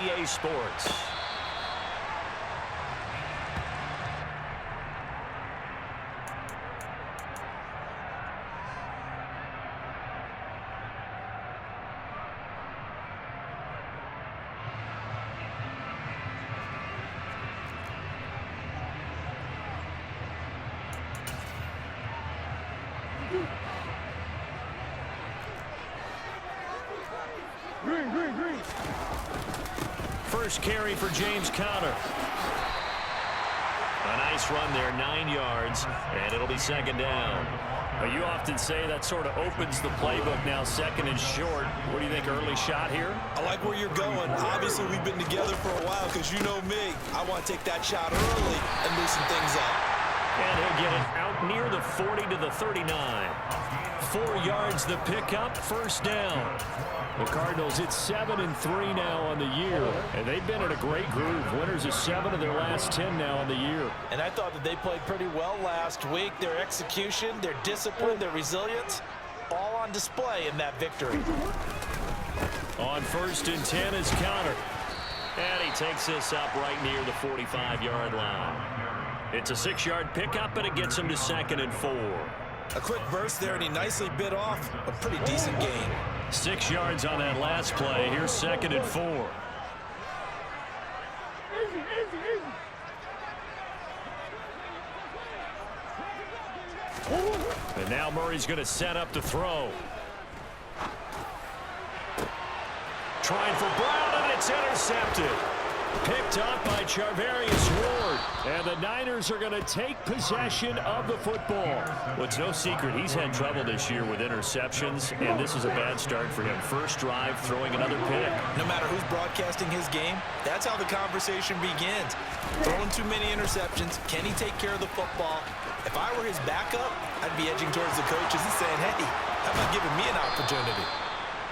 EA Sports. First carry for James Conner. A nice run there, 9 yards, and it'll be second down. Well, you often say that sort of opens the playbook now, second and short. What do you think, early shot here? I like where you're going. Obviously, we've been together for a while because you know me. I want to take that shot early and loosen things up. And he'll get it out near the 40 to the 39. 4 yards the pickup, first down. The Cardinals, it's 7-3 now on the year, and they've been in a great groove. Winners of 7 of their last 10 now on the year. And I thought that they played pretty well last week. Their execution, their discipline, their resilience, all on display in that victory. On 1st and 10 is Conner. And he takes this up right near the 45-yard line. It's a 6-yard pickup, and it gets him to 2nd and 4. A quick burst there, and he nicely bit off a pretty decent gain. 6 yards on that last play. Here's 2nd and 4. And now Murray's going to set up the throw. Trying for Brown, and it's intercepted. Picked up by Charvarius Ward. And the Niners are going to take possession of the football. Well, it's no secret he's had trouble this year with interceptions, and this is a bad start for him. First drive, throwing another pick. No matter who's broadcasting his game, that's how the conversation begins. Throwing too many interceptions. Can he take care of the football? If I were his backup, I'd be edging towards the coaches and saying, hey, how about giving me an opportunity?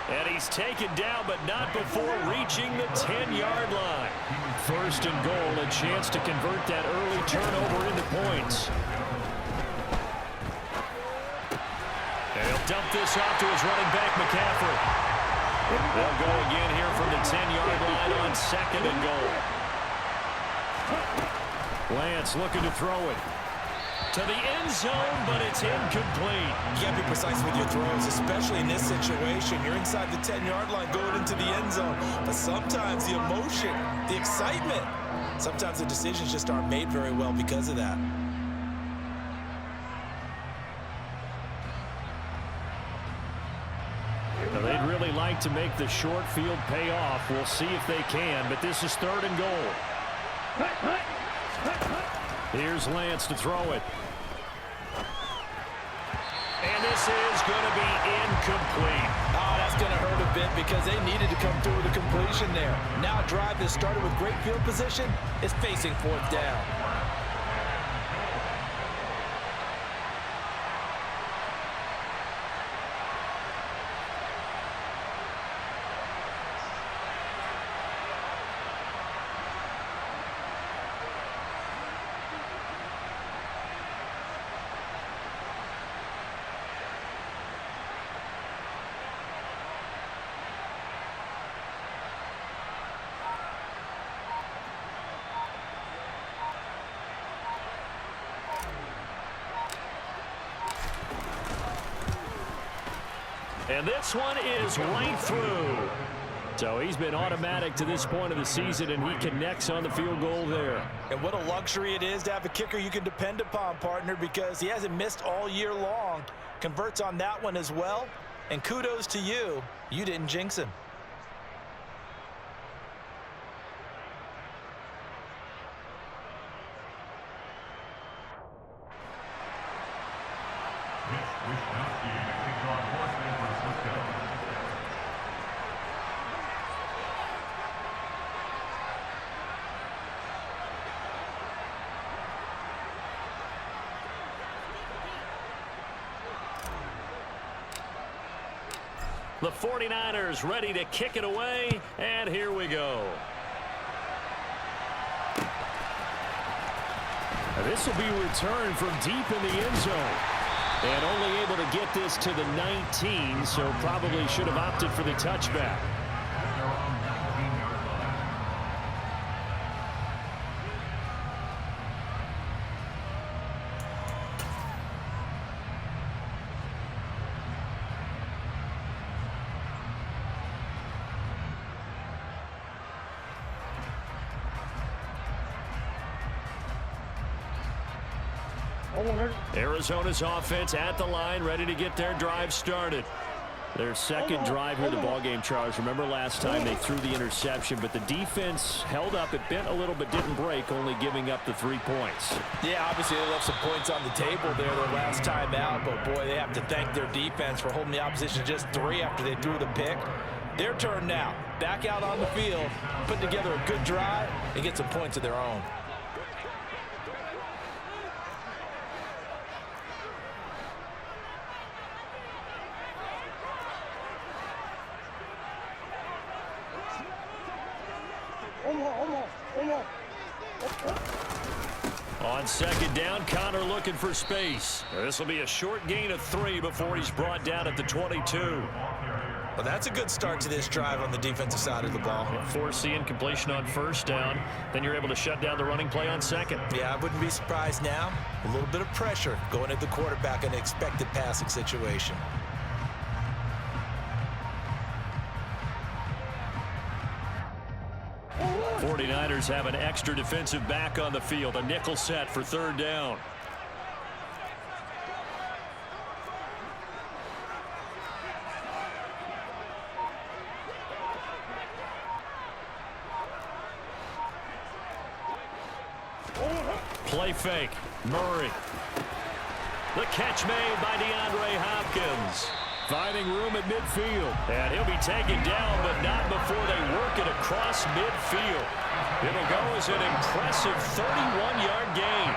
And he's taken down, but not before reaching the 10-yard line. 1st and goal, a chance to convert that early turnover into points. And he'll dump this off to his running back, McCaffrey. They'll go again here from the 10-yard line on 2nd and goal. Lance looking to throw it to the end zone, but it's incomplete. You got to be precise with your throws, especially in this situation. You're inside the 10-yard line going into the end zone. But sometimes the emotion, the excitement, sometimes the decisions just aren't made very well because of that. Now, they'd really like to make the short field pay off. We'll see if they can, but this is 3rd and goal. Here's Lance to throw it. And this is going to be incomplete. Oh, that's going to hurt a bit because they needed to come through with a completion there. Now a drive that started with great field position is facing 4th down. And this one is right through. So he's been automatic to this point of the season, and he connects on the field goal there. And what a luxury it is to have a kicker you can depend upon, partner, because he hasn't missed all year long. Converts on that one as well. And kudos to you. You didn't jinx him. The 49ers ready to kick it away, and here we go. Now this will be returned from deep in the end zone. And only able to get this to the 19, so probably should have opted for the touchback. Arizona's offense at the line, ready to get their drive started. Their second drive here in the ballgame, Charles. Remember last time they threw the interception, but the defense held up. It bent a little but didn't break, only giving up the 3 points. Yeah, obviously they left some points on the table there their last time out, but boy, they have to thank their defense for holding the opposition just 3 after they threw the pick. Their turn now. Back out on the field, put together a good drive, and get some points of their own. On second down, Connor looking for space. This will be a short gain of 3 before he's brought down at the 22. Well, that's a good start to this drive on the defensive side of the ball. Force the incompletion on first down. Then you're able to shut down the running play on second. Yeah, I wouldn't be surprised now. A little bit of pressure going at the quarterback in an expected passing situation. '49ers have an extra defensive back on the field. A nickel set for third down. Play fake. Murray. The catch made by DeAndre Hopkins. Finding room at midfield. And he'll be taken down, but not before they work it across midfield. It'll go as an impressive 31-yard gain.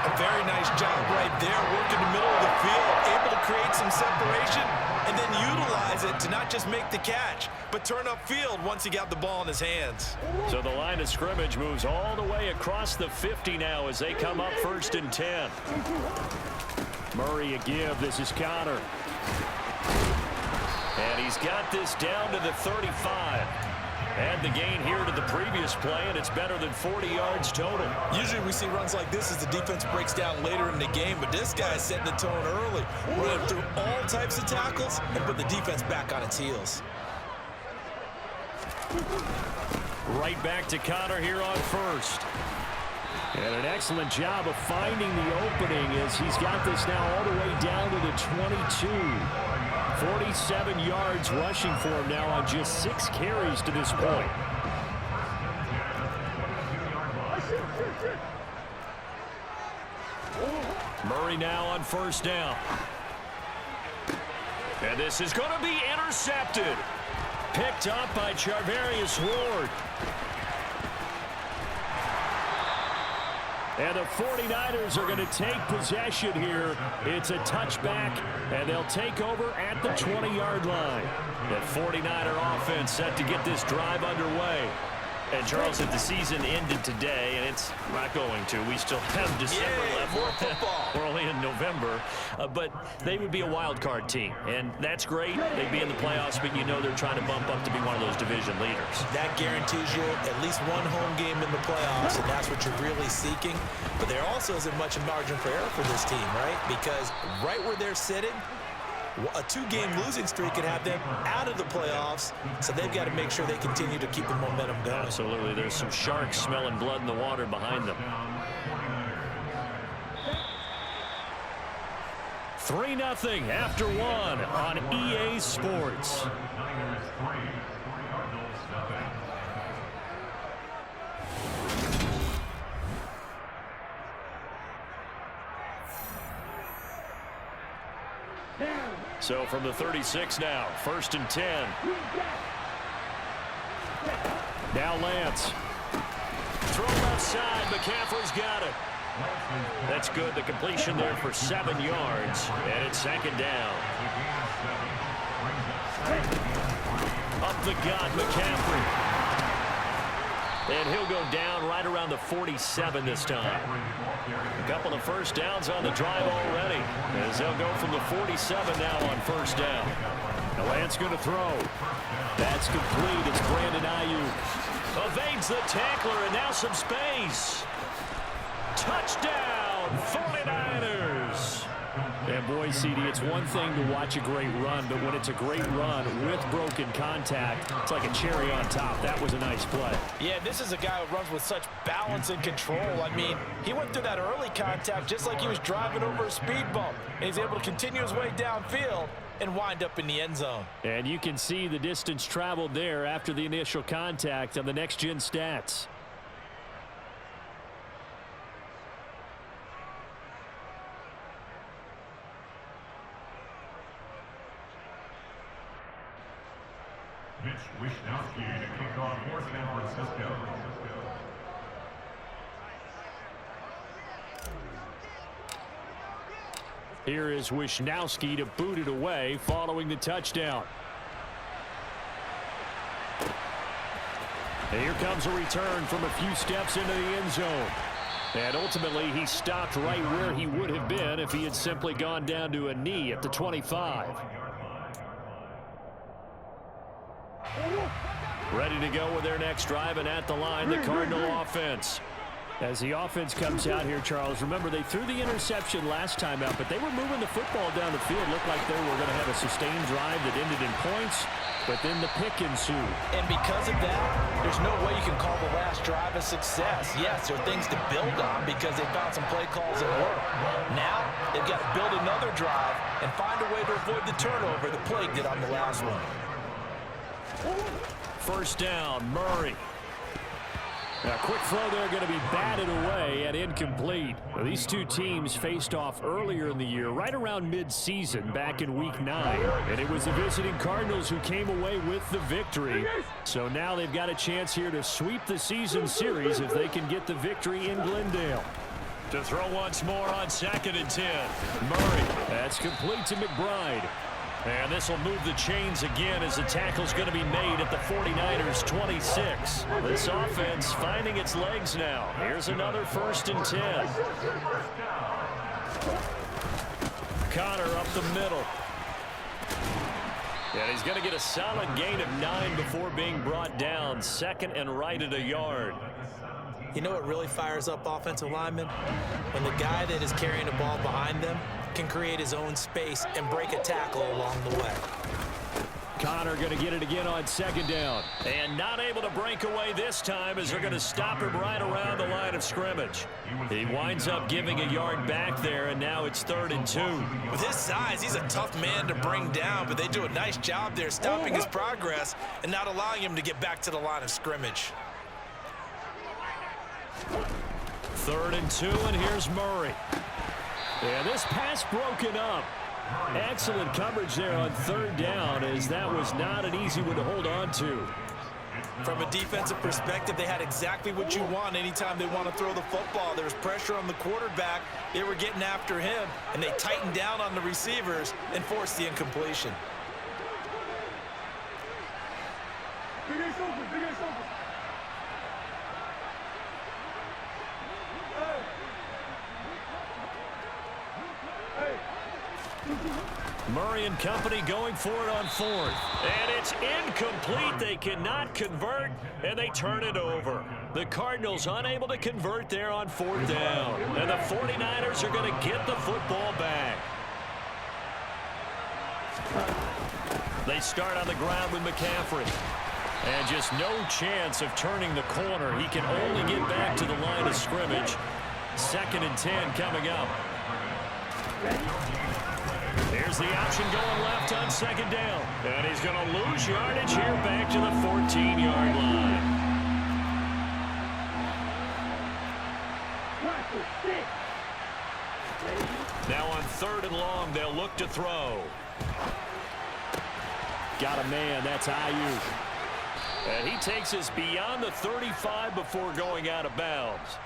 A very nice job right there, working the middle of the field, able to create some separation, and then utilize it to not just make the catch, but turn upfield once he got the ball in his hands. So the line of scrimmage moves all the way across the 50 now as they come up 1st and 10. Murray a give. This is Connor. And he's got this down to the 35. Add the gain here to the previous play, and it's better than 40 yards total. Usually we see runs like this as the defense breaks down later in the game, but this guy's setting the tone early, running through all types of tackles and put the defense back on its heels. Right back to Connor here on first. And an excellent job of finding the opening as he's got this now all the way down to the 22. 47 yards rushing for him now on just 6 carries to this point. Murray now on first down. And this is going to be intercepted. Picked up by Charvarius Ward. And the 49ers are going to take possession here. It's a touchback, and they'll take over at the 20-yard line. The 49er offense set to get this drive underway. And, Charles, if the season ended today, and it's not going to, we still have December left. More football. We're only in November. But they would be a wild card team, and that's great. They'd be in the playoffs, but you know they're trying to bump up to be one of those division leaders. That guarantees you at least one home game in the playoffs, and that's what you're really seeking. But there also isn't much margin for error for this team, right? Because right where they're sitting, a 2-game losing streak could have them out of the playoffs, so they've got to make sure they continue to keep the momentum going. Absolutely. There's some sharks smelling blood in the water behind them. 3-0 after 1 on EA Sports. So from the 36 now, 1st and 10. Now Lance. Throw left side. McCaffrey's got it. That's good. The completion there for 7 yards. And it's 2nd down. Up the gut, McCaffrey. And he'll go down right around the 47 this time. A couple of first downs on the drive already, as they'll go from the 47 now on 1st down. Now Lance going to throw. That's complete. It's Brandon Ayuk. Evades the tackler, and now some space. Touchdown, 49ers. And boy, CD, it's one thing to watch a great run, but when it's a great run with broken contact, it's like a cherry on top. That was a nice play. Yeah, this is a guy who runs with such balance and control. I mean, he went through that early contact just like he was driving over a speed bump. And he's able to continue his way downfield and wind up in the end zone. And you can see the distance traveled there after the initial contact on the next-gen stats. Wishnowski to kick off for San Francisco. Here is Wishnowski to boot it away following the touchdown. And here comes a return from a few steps into the end zone. And ultimately, he stopped right where he would have been if he had simply gone down to a knee at the 25. Ready to go with their next drive, and at the line, the Cardinal offense. As the offense comes out here, Charles, remember they threw the interception last time out, but they were moving the football down the field. Looked like they were going to have a sustained drive that ended in points, but then the pick ensued. And because of that, there's no way you can call the last drive a success. Yes, there are things to build on because they found some play calls that work. Now, they've got to build another drive and find a way to avoid the turnover that plagued it on the last one. First down, Murray. Now, quick throw there going to be batted away and incomplete. Now, these two teams faced off earlier in the year, right around mid-season, back in Week 9. And it was the visiting Cardinals who came away with the victory. So now they've got a chance here to sweep the season series if they can get the victory in Glendale. To throw once more on 2nd and 10. Murray, that's complete to McBride. And this will move the chains again as the tackle's going to be made at the 49ers 26. This offense finding its legs now. Here's another 1st and 10. Connor up the middle. And he's going to get a solid gain of 9 before being brought down. 2nd and right at a yard. You know what really fires up offensive linemen? When the guy that is carrying the ball behind them can create his own space and break a tackle along the way. Connor going to get it again on 2nd down. And not able to break away this time as they're going to stop him right around the line of scrimmage. He winds up giving a yard back there, and now it's 3rd and 2. With his size, he's a tough man to bring down, but they do a nice job there stopping his progress and not allowing him to get back to the line of scrimmage. 3rd and 2, and here's Murray. And this pass broken up. Excellent coverage there on 3rd down, as that was not an easy one to hold on to. From a defensive perspective, they had exactly what you want anytime they want to throw the football. There was pressure on the quarterback. They were getting after him, and they tightened down on the receivers and forced the incompletion. Murray and company going for it on 4th. And it's incomplete. They cannot convert, and they turn it over. The Cardinals unable to convert there on 4th down. And the 49ers are going to get the football back. They start on the ground with McCaffrey. And just no chance of turning the corner. He can only get back to the line of scrimmage. 2nd and 10 coming up. Here's the option going left on 2nd down. And he's going to lose yardage here back to the 14-yard line. Now on 3rd and long, they'll look to throw. Got a man, that's Ayuk. And he takes us beyond the 35 before going out of bounds.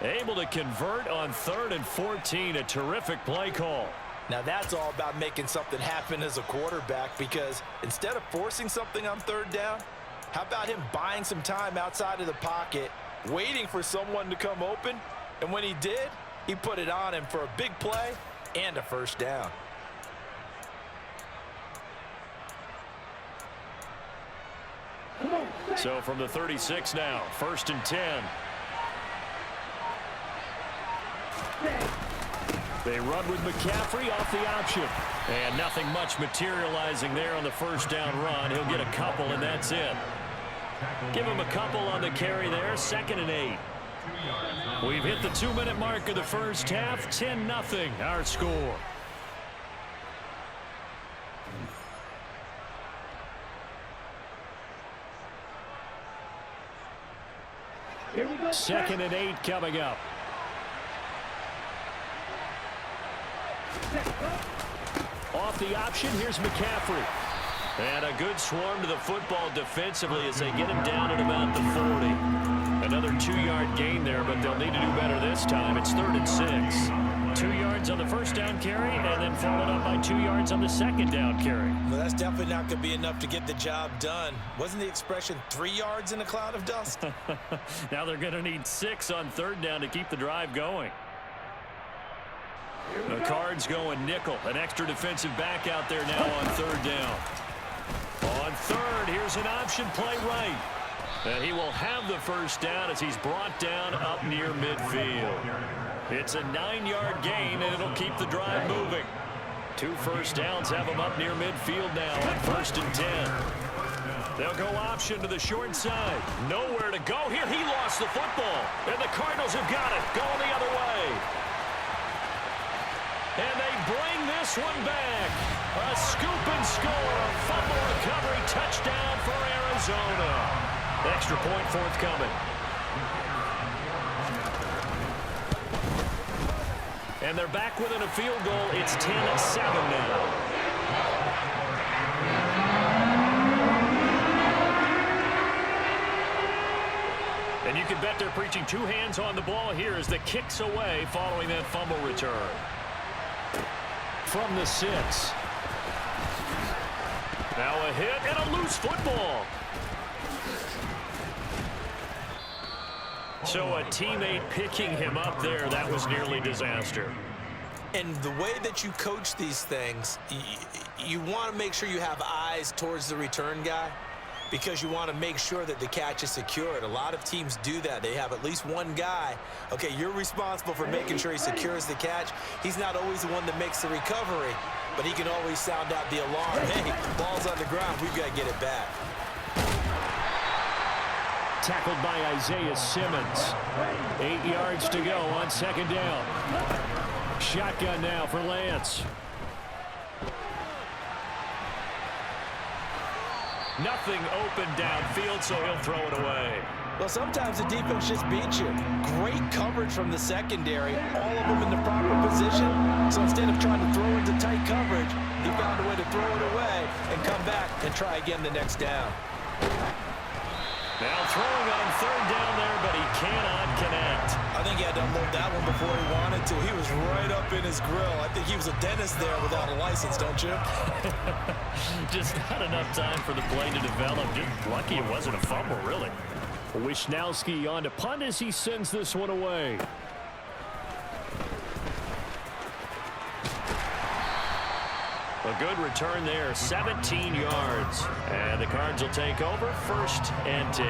Able to convert on 3rd and 14, a terrific play call. Now that's all about making something happen as a quarterback, because instead of forcing something on 3rd down, how about him buying some time outside of the pocket, waiting for someone to come open, and when he did, he put it on him for a big play and a 1st down. So from the 36 now, 1st and 10. They run with McCaffrey off the option. And nothing much materializing there on the first down run. He'll get a couple, and that's it. Give him a couple on the carry there. 2nd and 8. We've hit the 2-minute mark of the first half. 10-0 our score. Here we go. 2nd and 8 coming up. Off the option, here's McCaffrey. And a good swarm to the football defensively as they get him down at about the 40. Another 2-yard gain there, but they'll need to do better this time. It's 3rd and 6. 2 yards on the first down carry, and then followed up by 2 yards on the second down carry. Well, that's definitely not going to be enough to get the job done. Wasn't the expression 3 yards in a cloud of dust? Now they're going to need 6 on 3rd down to keep the drive going. The Cards going nickel. An extra defensive back out there now on 3rd down. On 3rd, here's an option play right. And he will have the first down as he's brought down up near midfield. It's a 9-yard gain, and it'll keep the drive moving. 2 first downs have him up near midfield now on 1st and 10. They'll go option to the short side. Nowhere to go here. He lost the football. And the Cardinals have got it. Going the other way. And they bring this one back. A scoop and score. A fumble recovery touchdown for Arizona. Extra point forthcoming. And they're back within a field goal. It's 10-7 now. And you can bet they're preaching 2 hands on the ball here as the kick's away following that fumble return. From the 6. Now a hit and a loose football. So a teammate picking him up there, that was nearly disaster. And the way that you coach these things, you want to make sure you have eyes towards the return guy because you want to make sure that the catch is secured. A lot of teams do that. They have at least one guy. Okay, you're responsible for making sure he secures the catch. He's not always the one that makes the recovery, but he can always sound out the alarm. Hey, ball's on the ground. We've got to get it back. Tackled by Isaiah Simmons. 8 yards to go on 2nd down. Shotgun now for Lance. Nothing open downfield, so he'll throw it away. Well, sometimes the defense just beats you. Great coverage from the secondary, all of them in the proper position. So instead of trying to throw into tight coverage, he found a way to throw it away and come back and try again the next down. Now throwing on 3rd down there, but he cannot connect. I think he had to unload that one before he wanted to. He was right up in his grill. I think he was a dentist there without a license, don't you? Just not enough time for the play to develop. Just lucky it wasn't a fumble, really. Wisnowski on to punt as he sends this one away. A good return there, 17 yards. And the Cards will take over, 1st and 10.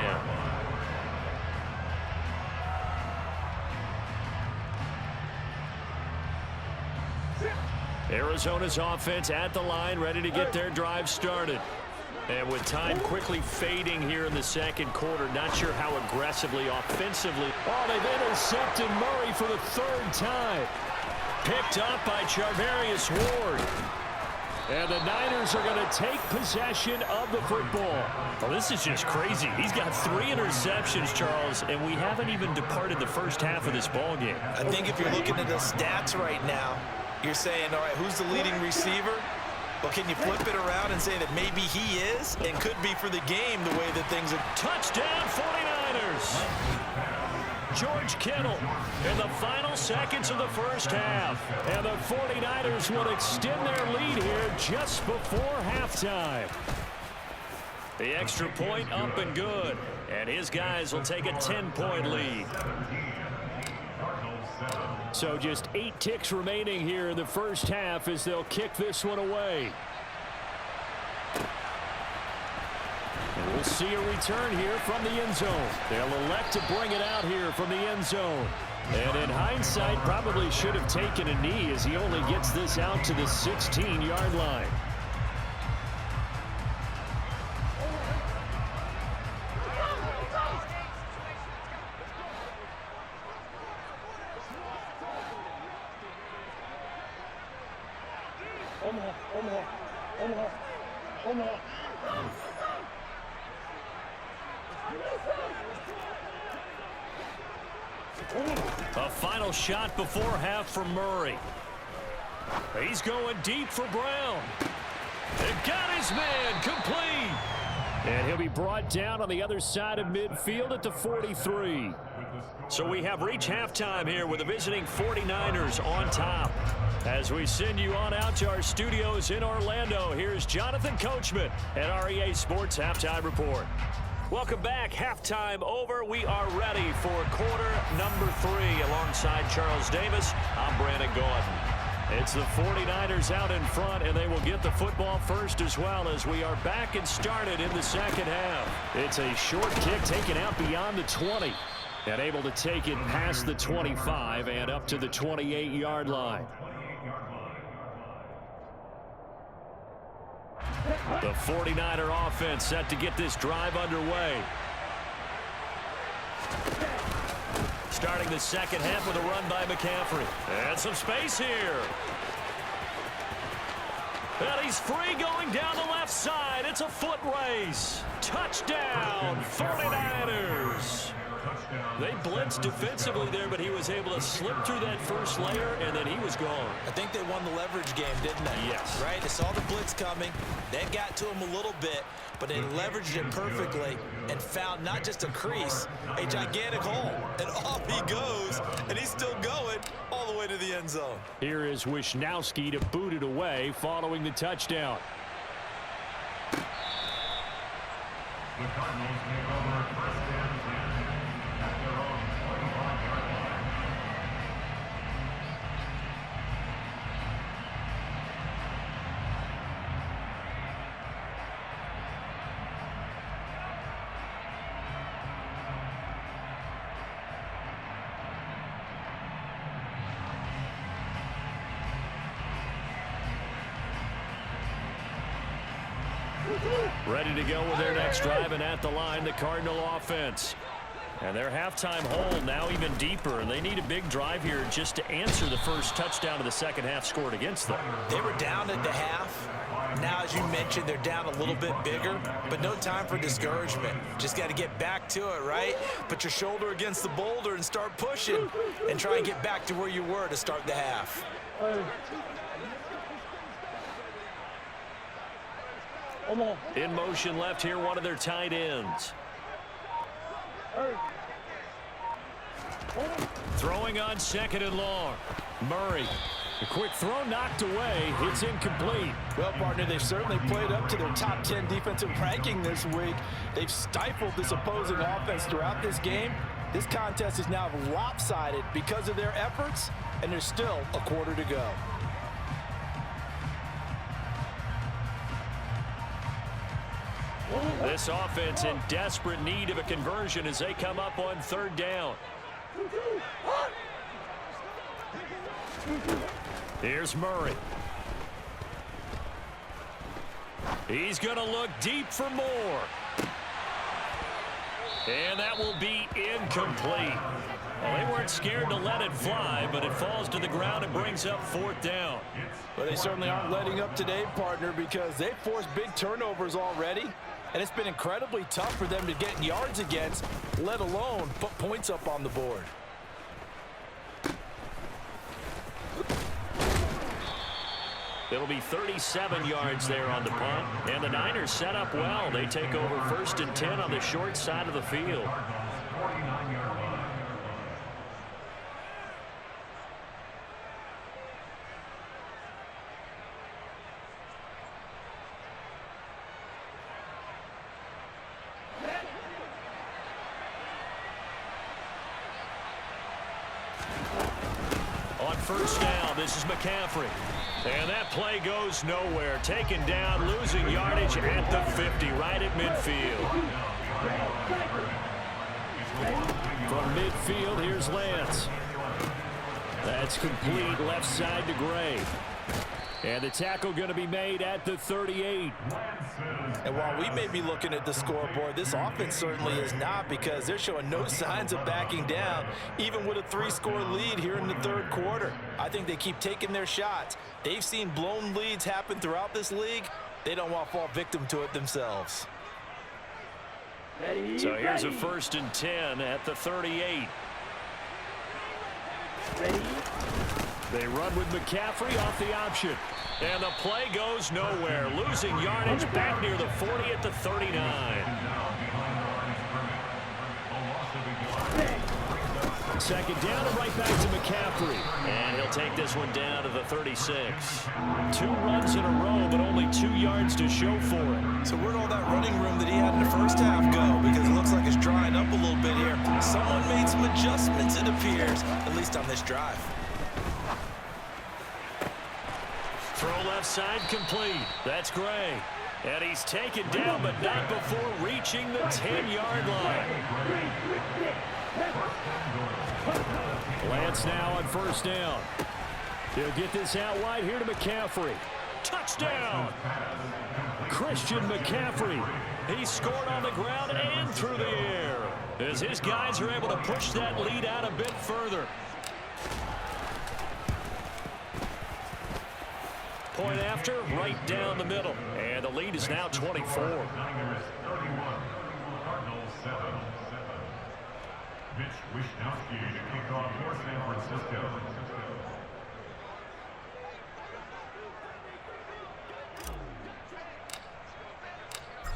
Arizona's offense at the line, ready to get their drive started. And with time quickly fading here in the 2nd quarter, not sure how aggressively, offensively. Oh, they've intercepted Murray for the 3rd time. Picked up by Charvarius Ward. And the Niners are going to take possession of the football. Well, this is just crazy. He's got 3 interceptions, Charles, and we haven't even departed the first half of this ball game. I think if you're looking at the stats right now, you're saying, all right, who's the leading receiver? Well, can you flip it around and say that maybe he is and could be for the game the way that things are? Touchdown, 49ers. George Kittle in the final seconds of the first half. And the 49ers will extend their lead here just before halftime. The extra point up and good. And his guys will take a 10-point lead. So just 8 ticks remaining here in the first half as they'll kick this one away. And we'll see a return here from the end zone. They'll elect to bring it out here from the end zone. And in hindsight, probably should have taken a knee as he only gets this out to the 16-yard line. A final shot before half for Murray. He's going deep for Brown. They've got his man complete. And he'll be brought down on the other side of midfield at the 43. So we have reached halftime here with the visiting 49ers on top. As we send you on out to our studios in Orlando, here's Jonathan Coachman at REA Sports Halftime Report. Welcome back. Halftime over. We are ready for quarter number 3. Alongside Charles Davis, I'm Brandon Gordon. It's the 49ers out in front, and they will get the football first as well as we are back and started in the second half. It's a short kick taken out beyond the 20 and able to take it past the 25 and up to the 28-yard line. The 49er offense set to get this drive underway. Starting the second half with a run by McCaffrey. And some space here. And he's free going down the left side. It's a foot race. Touchdown, 49ers. They blitzed defensively there, but he was able to slip through that first layer, and then he was gone. I think they won the leverage game, didn't they? Yes. Right? They saw the blitz coming. That got to him a little bit, but they leveraged it perfectly and found not just a crease, a gigantic hole. And off he goes, and he's still going all the way to the end zone. Here is Wisnowski to boot it away following the touchdown. The Cardinals take over first and 10 at their own 25-yard line. Ready to go with their next drive, and at the line, the Cardinal offense. And their halftime hole now even deeper, and they need a big drive here just to answer the first touchdown of the second half scored against them. They were down at the half. Now, as you mentioned, they're down a little bit bigger, but no time for discouragement. Just got to get back to it, right? Put your shoulder against the boulder and start pushing and try and get back to where you were to start the half. In motion left here, one of their tight ends. Throwing on second and long. Murray. A quick throw knocked away. It's incomplete. Well, partner, they've certainly played up to their top 10 defensive ranking this week. They've stifled this opposing offense throughout this game. This contest is now lopsided because of their efforts, and there's still a quarter to go. This offense in desperate need of a conversion as they come up on third down. Here's Murray. He's going to look deep for more. And that will be incomplete. Well, they weren't scared to let it fly, but it falls to the ground and brings up fourth down. Well, they certainly aren't letting up today, partner, because they've forced big turnovers already. And it's been incredibly tough for them to get yards against, let alone put points up on the board. It'll be 37 yards there on the punt. And the Niners set up well. They take over first and 10 on the short side of the field. On first down, this is McCaffrey. And that play goes nowhere. Taken down, losing yardage at the 50, right at midfield. From midfield, here's Lance. That's complete left side to Gray. And the tackle going to be made at the 38. And while we may be looking at the scoreboard, this offense certainly is not, because they're showing no signs of backing down, even with a 3-score lead here in the third quarter. I think they keep taking their shots. They've seen blown leads happen throughout this league. They don't want to fall victim to it themselves. So here's a 1st and 10 at the 38. They run with McCaffrey off the option. And the play goes nowhere. Losing yardage back near the 40 at the 39. Second down and right back to McCaffrey. And he'll take this one down to the 36. 2 runs in a row, but only 2 yards to show for it. So where'd all that running room that he had in the first half go? Because it looks like it's drying up a little bit here. Someone made some adjustments, it appears, at least on this drive. Throw left side complete. That's Gray. And he's taken down, but not before reaching the 10-yard line. Lance now on 1st down. He'll get this out wide here to McCaffrey. Touchdown! Christian McCaffrey. He scored on the ground and through the air, as his guys are able to push that lead out a bit further. Point after, right down the middle. And the lead is now 24. Mitch Wishnowsky to kick off for San Francisco.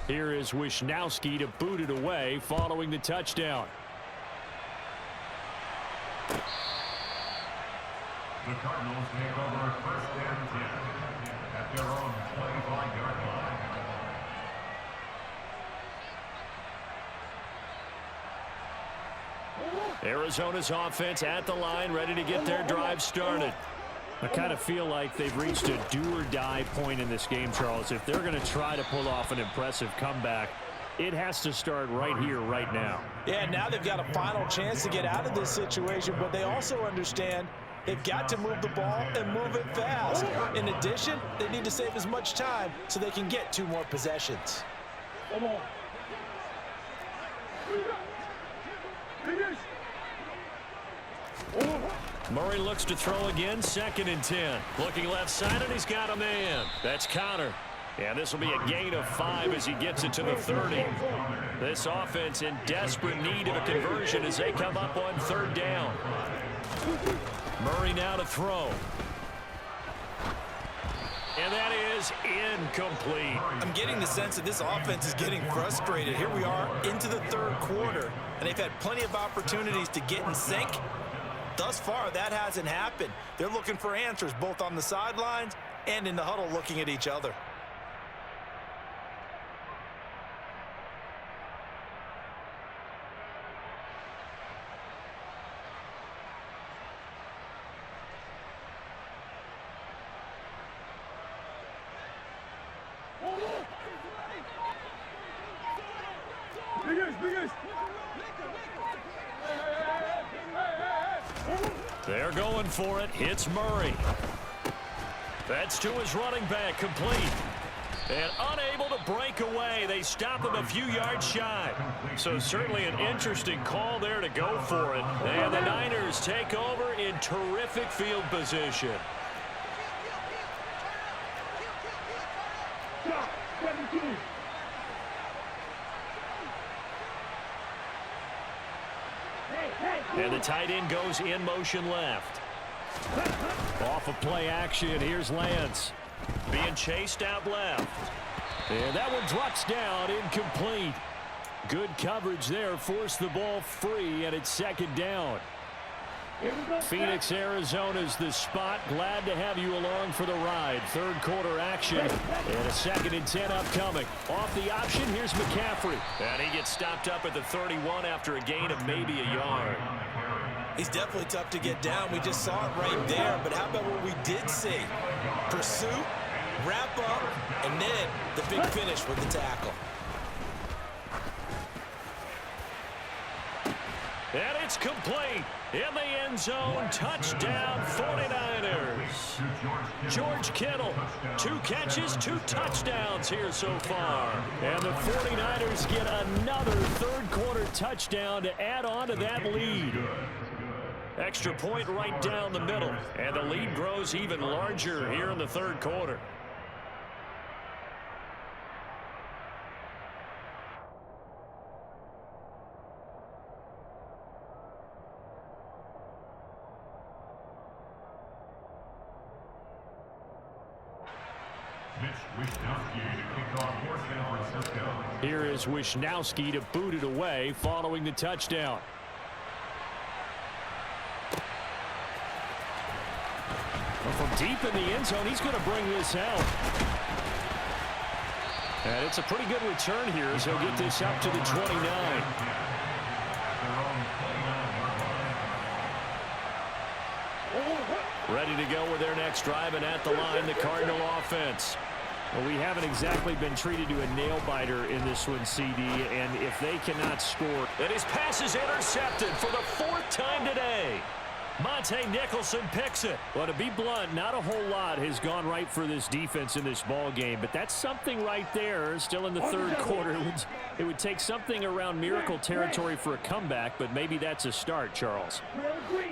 Here is Wishnowsky to boot it away following the touchdown. The Cardinals take over 1st and 10 at their own 25-yard line. Arizona's offense at the line, ready to get their drive started. I kind of feel like they've reached a do-or-die point in this game, Charles. If they're going to try to pull off an impressive comeback, it has to start right here, right now. Yeah, now they've got a final chance to get out of this situation, but they also understand they've got to move the ball and move it fast. In addition, they need to save as much time so they can get 2 more possessions. Come on. Murray looks to throw again, 2nd and 10. Looking left side, and he's got a man. That's Connor. And this will be a gain of 5 as he gets it to the 30. This offense in desperate need of a conversion as they come up on 3rd down. Murray now to throw. And that is incomplete. I'm getting the sense that this offense is getting frustrated. Here we are into the 3rd quarter, and they've had plenty of opportunities to get in sync. Thus far, that hasn't happened. They're looking for answers both on the sidelines and in the huddle looking at each other. They're going for it. Hits Murray. That's to his running back, complete. And unable to break away. They stop him a few yards shy. So certainly an interesting call there to go for it. And the Niners take over in terrific field position. And the tight end goes in motion left. Off of play action, here's Lance. Being chased out left. And that one drops down, incomplete. Good coverage there, forced the ball free, and it's 2nd down. Phoenix, Arizona's the spot. Glad to have you along for the ride. 3rd quarter action, and a 2nd and 10 upcoming. Off the option, here's McCaffrey. And he gets stopped up at the 31 after a gain of maybe a yard. He's definitely tough to get down. We just saw it right there. But how about what we did see? Pursuit, wrap up, and then the big finish with the tackle. And it's complete. In the end zone, touchdown 49ers. George Kittle, 2 catches, 2 touchdowns here so far. And the 49ers get another third-quarter touchdown to add on to that lead. Extra point right down the middle. And the lead grows even larger here in the third quarter. Here is Wishnowski to boot it away following the touchdown. From deep in the end zone, he's going to bring this out. And it's a pretty good return here as he'll get this up to the 29. Ready to go with their next drive, and at the line, the Cardinal offense. Well, we haven't exactly been treated to a nail-biter in this one, CD, and if they cannot score. And his pass is intercepted for the 4th time today. Monte Nicholson picks it. Well, to be blunt, not a whole lot has gone right for this defense in this ball game, but that's something right there. Still in the third quarter. It would take something around miracle territory for a comeback, but maybe that's a start, Charles.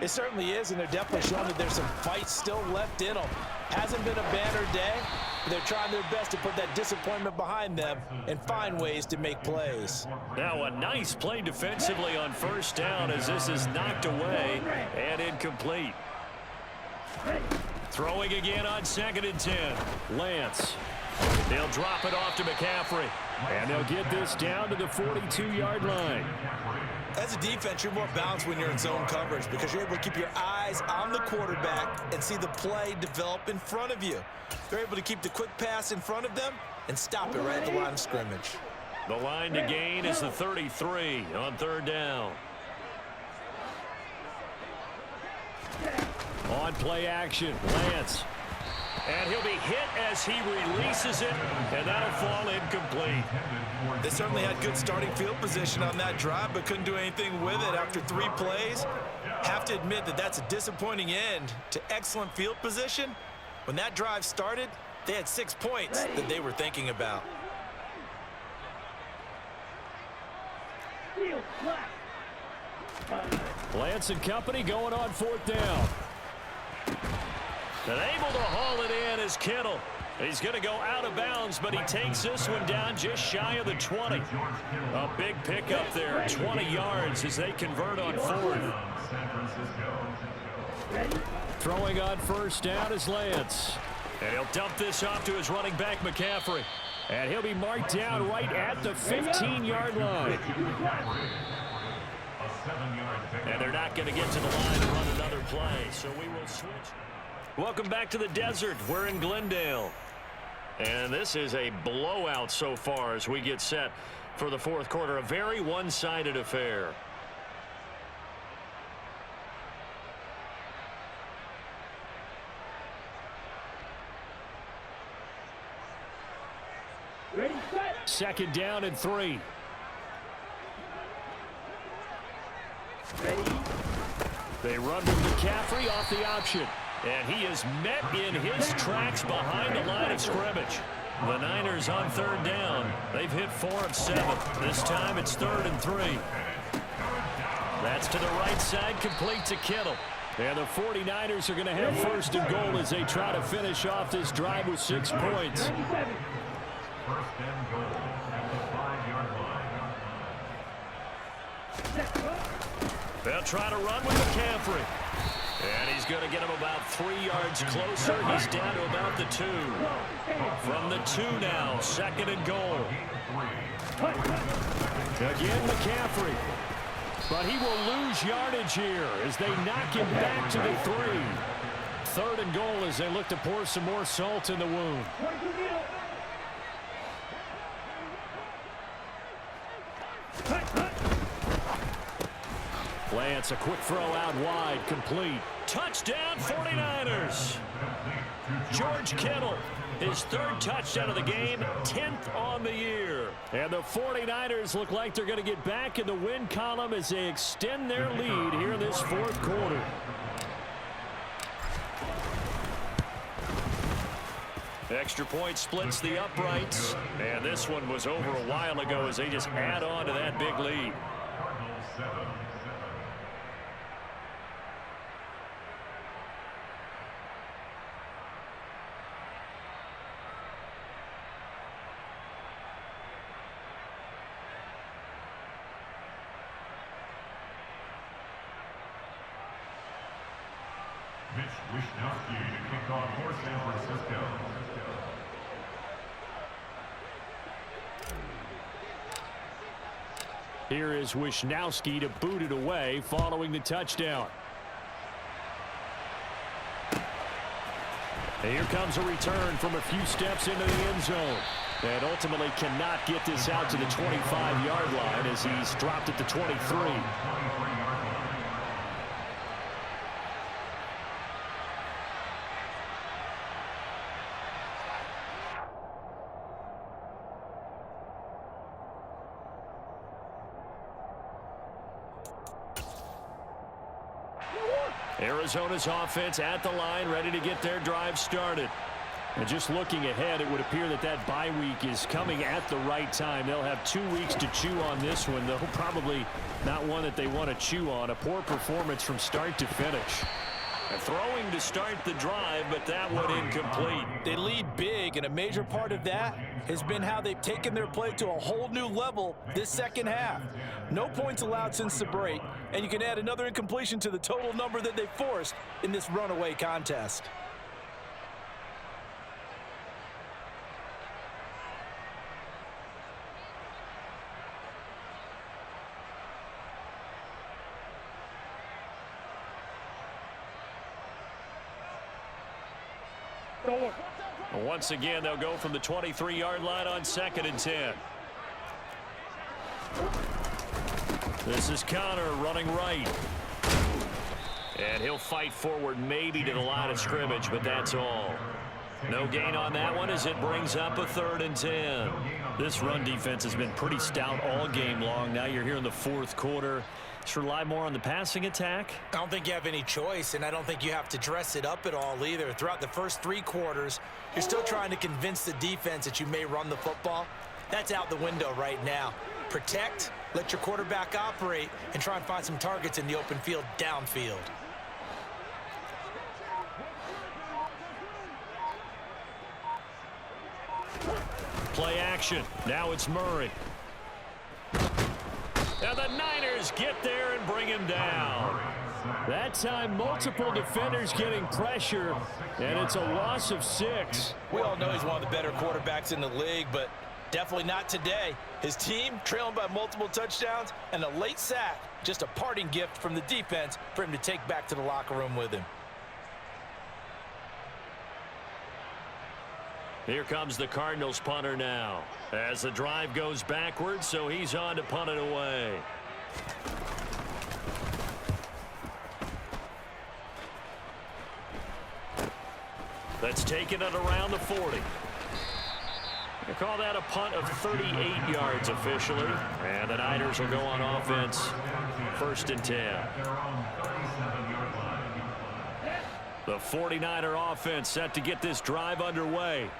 It certainly is, and they're definitely showing that there's some fight still left in them. Hasn't been a banner day, but they're trying their best to put that disappointment behind them and find ways to make plays. Now a nice play defensively on first down as this is knocked away and incomplete. Throwing again on 2nd and 10. Lance. They'll drop it off to McCaffrey. And they'll get this down to the 42-yard line. As a defense, you're more balanced when you're in zone coverage because you're able to keep your eyes on the quarterback and see the play develop in front of you. They're able to keep the quick pass in front of them and stop it right at the line of scrimmage. The line to gain is the 33 on 3rd down. On play action, Lance. And he'll be hit as he releases it, and that'll fall incomplete. They certainly had good starting field position on that drive, but couldn't do anything with it after 3 plays. Have to admit that that's a disappointing end to excellent field position. When that drive started, they had 6 points that they were thinking about. Lance and company going on 4th down. And able to haul it in is Kittle. He's going to go out of bounds, but he takes this one down just shy of the 20. A big pickup there, 20 yards as they convert on 4th. Throwing on first down is Lance. And he'll dump this off to his running back, McCaffrey. And he'll be marked down right at the 15-yard line. And they're not going to get to the line to run another play, so we will switch. Welcome back to the desert. We're in Glendale. And this is a blowout so far as we get set for the 4th quarter. A very one-sided affair. Ready, set. 2nd down and 3. Ready. They run with McCaffrey off the option. And he is met in his tracks behind the line of scrimmage. The Niners on 3rd down. They've hit 4 of 7. This time it's 3rd and 3. That's to the right side, complete to Kittle. And the 49ers are going to have 1st and goal as they try to finish off this drive with 6 points. 1st and goal at the 5-yard line. They'll try to run with McCaffrey. And he's going to get him about 3 yards closer. He's down to about the 2. From the 2 now, 2nd and goal. Again, McCaffrey. But he will lose yardage here as they knock him back to the 3. 3rd and goal as they look to pour some more salt in the wound. Lance, a quick throw out wide, complete. Touchdown, 49ers. George Kittle, his 3rd touchdown of the game, 10th on the year. And the 49ers look like they're going to get back in the win column as they extend their lead here in this 4th quarter. Extra point splits the uprights. And this one was over a while ago as they just add on to that big lead. Mitch Wishnowsky to kick off for San Francisco. Here is Wishnowsky to boot it away following the touchdown. And here comes a return from a few steps into the end zone. And ultimately cannot get this out to the 25-yard line as he's dropped at the 23. Arizona's offense at the line, ready to get their drive started. And just looking ahead, it would appear that that bye week is coming at the right time. They'll have 2 weeks to chew on this one, though probably not one that they want to chew on. A poor performance from start to finish. And throwing to start the drive, but that one incomplete. They lead big, and a major part of that has been how they've taken their play to a whole new level this second half. No points allowed since the break, and you can add another incompletion to the total number that they forced in this runaway contest. Once again, they'll go from the 23-yard line on 2nd and 10. This is Connor running right. And he'll fight forward maybe to the line of scrimmage, but that's all. No gain on that one as it brings up a 3rd and 10. This run defense has been pretty stout all game long. Now you're here in the 4th quarter. Just rely more on the passing attack? I don't think you have any choice, and I don't think you have to dress it up at all either. Throughout the first 3 quarters, you're still trying to convince the defense that you may run the football. That's out the window right now. Protect, let your quarterback operate, and try and find some targets in the open field downfield. Play action. Now it's Murray. And the Niners get there and bring him down. That time, multiple defenders getting pressure, and it's a loss of 6. We all know he's one of the better quarterbacks in the league, but definitely not today. His team trailing by multiple touchdowns and a late sack, just a parting gift from the defense for him to take back to the locker room with him. Here comes the Cardinals punter now. As the drive goes backwards, so he's on to punt it away. That's taken it around the 40. They call that a punt of 38 yards officially. And the Niners will go on offense, 1st and 10. The 49er offense set to get this drive underway.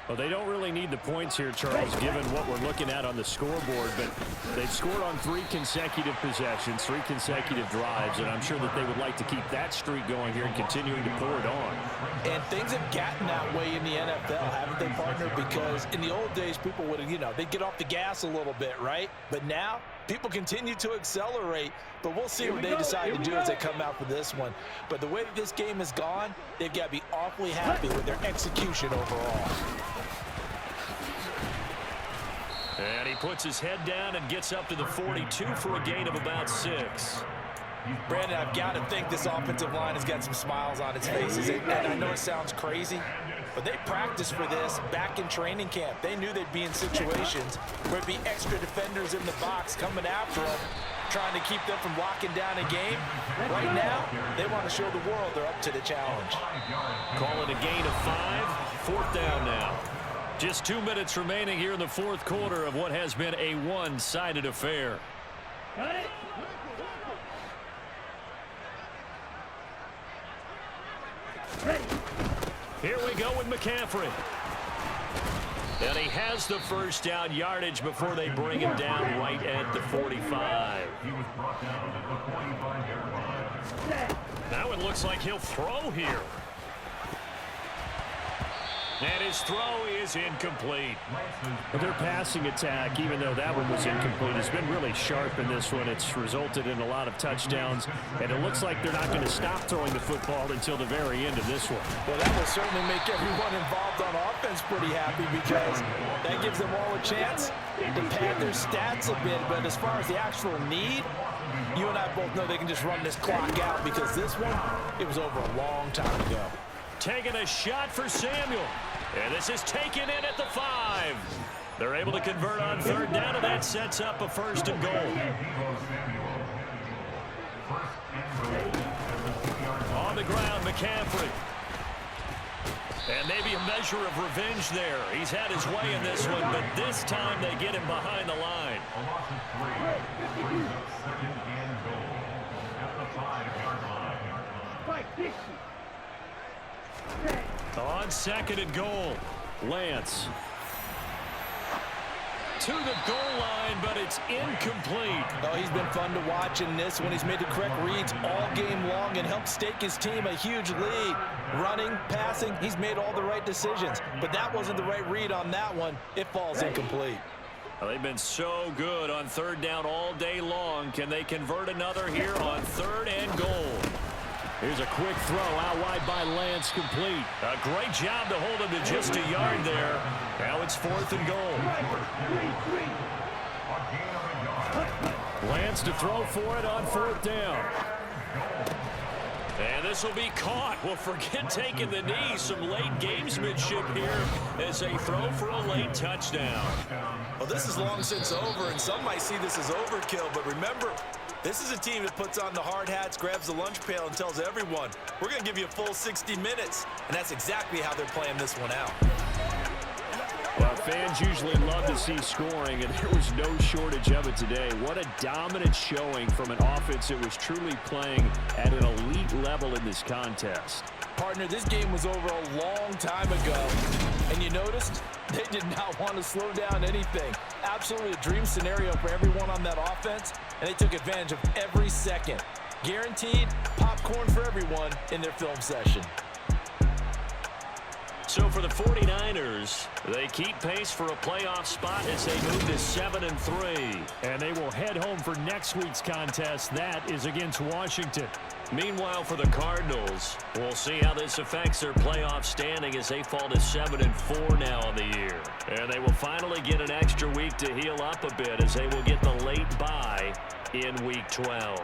Well, they don't really need the points here, Charles, given what we're looking at on the scoreboard, but they've scored on 3 consecutive possessions, 3 consecutive drives, and I'm sure that they would like to keep that streak going here and continuing to pour it on. And things have gotten that way in the NFL, haven't they, partner? Because in the old days, people would, they'd get off the gas a little bit, right? But now, people continue to accelerate, but we'll see what they decide to do as they come out for this one. But the way that this game has gone, they've got to be awfully happy with their execution overall. And he puts his head down and gets up to the 42 for a gain of about 6. Brandon, I've got to think this offensive line has got some smiles on its faces. And I know it sounds crazy, but they practiced for this back in training camp. They knew they'd be in situations where it'd be extra defenders in the box coming after them. trying to keep them from locking down a game. Right now, they want to show the world they're up to the challenge. Call it a gain of 5. 4th down now. Just 2 minutes remaining here in the 4th quarter of what has been a one-sided affair. Got it. Ready. Here we go with McCaffrey. And he has the first down yardage before they bring him down right at the 45. He was brought down at the 45-yard line. Now it looks like he'll throw here. And his throw is incomplete. Their passing attack, even though that one was incomplete, has been really sharp in this one. It's resulted in a lot of touchdowns, and it looks like they're not going to stop throwing the football until the very end of this one. Well, that will certainly make everyone involved on offense pretty happy because that gives them all a chance to pad their stats a bit. But as far as the actual need, you and I both know they can just run this clock out because this one, it was over a long time ago. Taking a shot for Samuel. And this is taken in at the 5. They're able to convert on 3rd down, and that sets up a 1st and goal. On the ground, McCaffrey. And maybe a measure of revenge there. He's had his way in this one, but this time they get him behind the line. A loss of 3. Brings up 2nd and goal at the 5-yard line. Fight this. On 2nd and goal, Lance. To the goal line, but it's incomplete. Oh, he's been fun to watch in this one. He's made the correct reads all game long and helped stake his team a huge lead. Running, passing, he's made all the right decisions. But that wasn't the right read on that one. It falls incomplete. Well, they've been so good on 3rd down all day long. Can they convert another here on 3rd and goal? Here's a quick throw out wide by Lance, complete. A great job to hold him to just a yard there. Now it's 4th and goal. Lance to throw for it on 4th down. And this will be caught. Well, forget taking the knee. Some late gamesmanship here as they throw for a late touchdown. Well, this is long since over, and some might see this as overkill, but remember, this is a team that puts on the hard hats, grabs the lunch pail, and tells everyone, we're going to give you a full 60 minutes. And that's exactly how they're playing this one out. Well, fans usually love to see scoring, and there was no shortage of it today. What a dominant showing from an offense that was truly playing at an elite level in this contest. Partner, this game was over a long time ago, and you noticed they did not want to slow down anything. Absolutely a dream scenario for everyone on that offense, and they took advantage of every second. Guaranteed popcorn for everyone in their film session. So for the 49ers, they keep pace for a playoff spot as they move to 7-3. And they will head home for next week's contest. That is against Washington. Meanwhile, for the Cardinals, we'll see how this affects their playoff standing as they fall to 7-4 now on the year. And they will finally get an extra week to heal up a bit as they will get the late bye in Week 12.